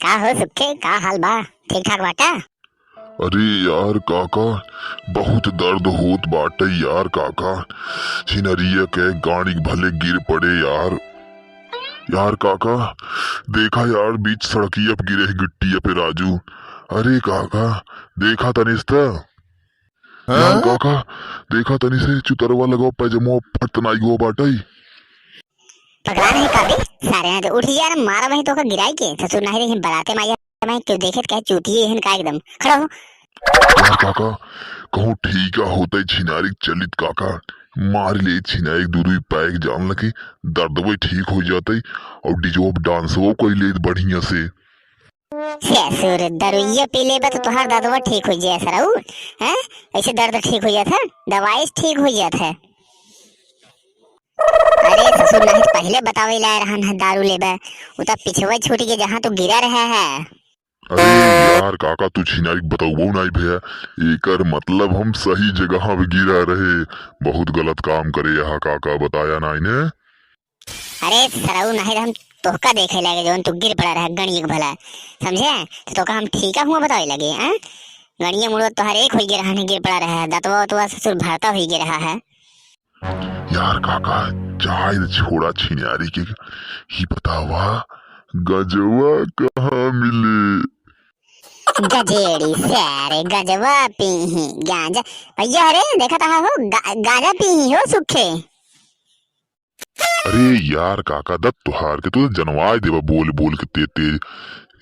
का हो सुखे, का हाल बा? ठीक ठाक बाटा? अरे यार काका, बहुत दर्द होत बाटे यार काका। छिनरिया के गाड़ी भले गिर पड़े यार। यार काका, देखा यार बीच सड़किया पे गिरे गिट्टिया पे राजू। अरे काका, देखा तनिस त यार काका, देखा तनी से चुतरवा लगाओ पैजमो फट नाई गो बाटे। पगला नहीं का बे? सारे ने तो उठ यार, मारा वही तो का गिराई के ससुर नहीं रही बराते माया मैं क्यों देखे कहे चूती है का एकदम खड़ा हो। यार काका, कहूँ ठीक होता छिनारी चलित काका, मार ले छिनारी दूरी पैक जान लगे, दर्द वो ठीक हो जाते और डिजोब डांस वो कोई ले बढ़िया से। ससुर दरुइया पी ले तो तुहार दर्द ठीक हो जाए सराऊ हैं? ऐसे दर्द ठीक हो जाता है, दवाई से ठीक हो जाता है। अरे ससुर नहीं तो पहले बतावे ला रहन है दारू लेबे, उता पिछवा छूट के जहां तू गिरा रहा है। अरे यार काका, तू छिनारी बताऊ नहीं भैया, एकर मतलब हम सही जगह पे गिरा रहे, बहुत गलत काम करे यहाँ काका, बताया ना इन्हें। अरे सराऊ नहीं हम तोहका देखे लगे जोन तू गिर पड़ा रहा गणिया भला समझे, तो तोका हम ठीका हुआ बतावे लगे हैं। गणिया मुड़ो तो हर एक हो गिर रहा गिर पड़ा रहा है, दतवा तो ससुर भरता हो गिर रहा है। यार काका, चाय छोड़ा छिनारी के ही बतावा, गजवा कहाँ मिले? गजेड़ी सारे गजवा पी ही गांजा भैया, अरे देखा था हो गांजा पी ही हो सुखे। अरे यार काका, दत्त तुहार के तू जनवाय देवा बोल बोल के तेज तेज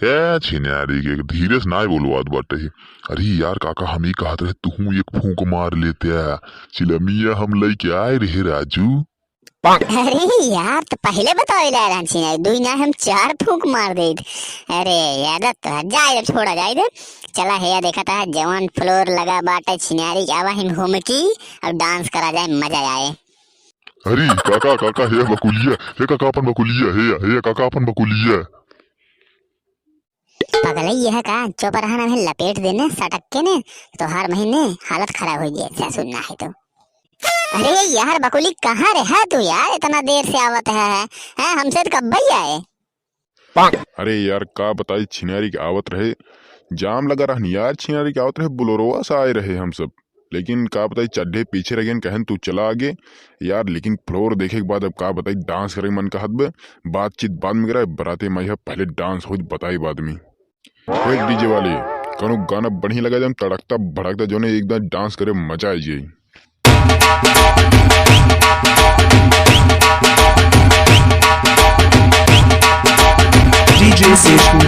ए छिनारी के धीरे से ना बोलवात बाटे। अरे यार काका, हम ही कहत रहे तू एक फूंक मार लेते चिलमिया हम लेके आए रहे राजू। अरे यार तो पहले बताओ ला रहा दुई ना हम 4 फूंक मार दे। अरे यार तो जाए छोड़ा जाए दे, चला है देखा था जवान फ्लोर लगा बाटे छिनारी आवा हम घूम की अब डांस करा जाए, मजा आए। अरे काका काका, हे बकुलिया, हे काका अपन बकुलिया, हे काका अपन बकुलिया। पगल यह का चुप रहना है, लपेट देने सटक के ने तो हर महीने हालत खराब हो जाए सुनना है तो। अरे यार बकुली कहाँ रहा तू यार, इतना देर से आवत है हमसे तो कब भाई आए। अरे यार का बताई, छिनारी के आवत रहे, जाम लगा रहन यार, छिनारी के आवत रहे बुलोरोवा से आए रहे हम सब, लेकिन का बताई चड्ढे पीछे रह गए, कहन तू चला आगे यार। लेकिन फ्लोर देखे के बाद अब का बताई डांस करे मन का हद में, बातचीत बाद में गिरा बराते में पहले डांस हो बताई बाद में। डीजे वाले कौन गाना बढ़िया लगा जब तड़कता भड़कता जो ने एकदम डांस करे मजा आई जाए। DJ Session.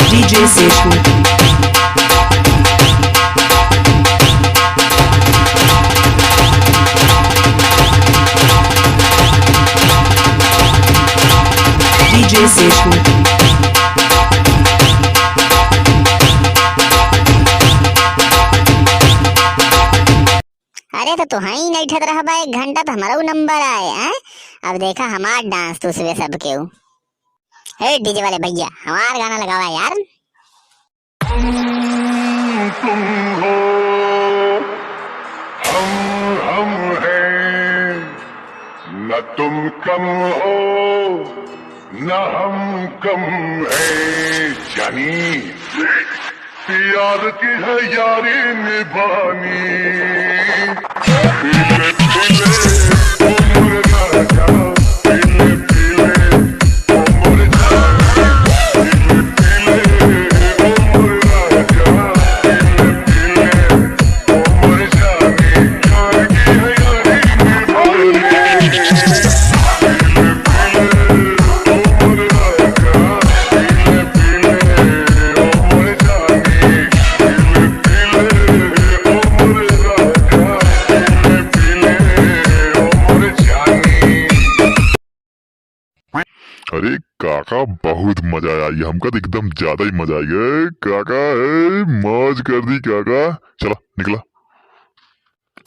DJ Session. DJ Session. अरे तो तुहाई नहीं ठत रहा बा, 1 घंटा तो हमारा नंबर आए हैं। अब देखा हमार डांस तू सुबह सब क्यों। हे डीजे वाले भैया हमार गाना लगावा यार। तुम हो हम हैं, न तुम कम हो न हम कम है, जानी यार की है यारी निभानी। पीले पीले उम्र ना जा, पीले पीले उम्र जा, पीले पीले उम्र ना जा, पीले पीले उम्र जानी, यार की है यारी निभानी। पीले पीले उम्र ना जा, पीले पीले उम्र जानी, पीले पीले उम्र ना जा, पीले पीले उम्र जानी। अरे काका, बहुत मजा आई हमका तो, एकदम ज्यादा ही मजा आई है काका, है मौज कर दी काका। चला निकला,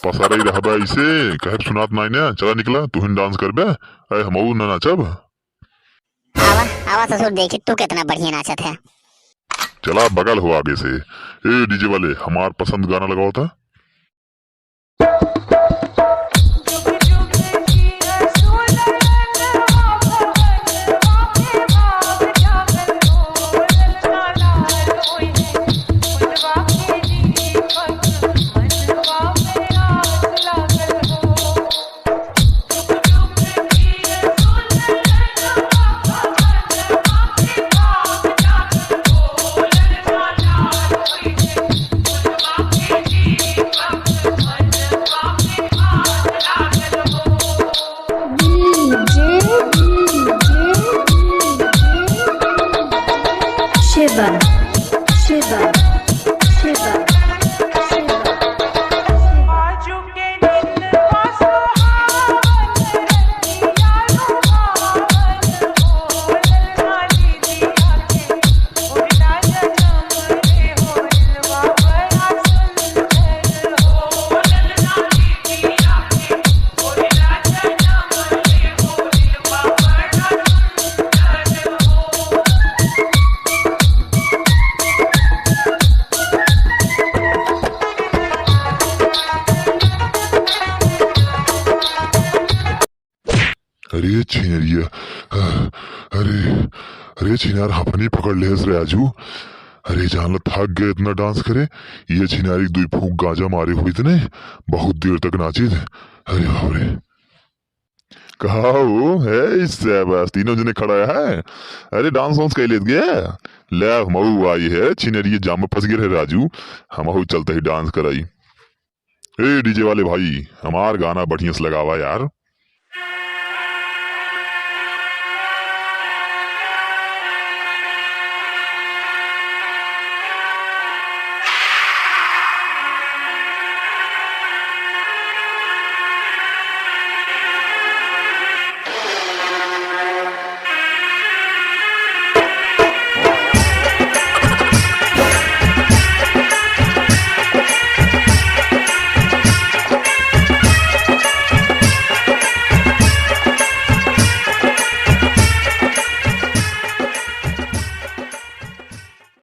पसारा ही रहा इसे कहे सुनात नहीं ने, चला निकला तू डांस कर बे, अरे हम ना नाचब। आवा आवा ससुर, देखी तू कितना बढ़िया नाचत है। चला बगल हो आगे से। ए डीजे वाले, हमार पसंद गाना लगाओ था। Shiva, Shiva, Shiva. अरे छिनरिया, अरे अरे छिनार हफनी पकड़ ले रे आजू। अरे जान थक गए इतना डांस करे। ये छिनारी दुई फूक गांजा मारे हुई थे, बहुत देर तक नाची थे। अरे बाप रे, कहा वो है इससे बस तीनों जने खड़ा है। अरे डांस वांस कह लेत गया। ले मऊ आई है छिनरी, जाम में फंस गए है राजू। हम चलते ही डांस कराई। ए डीजे वाले भाई, हमार गाना बढ़िया से लगावा यार।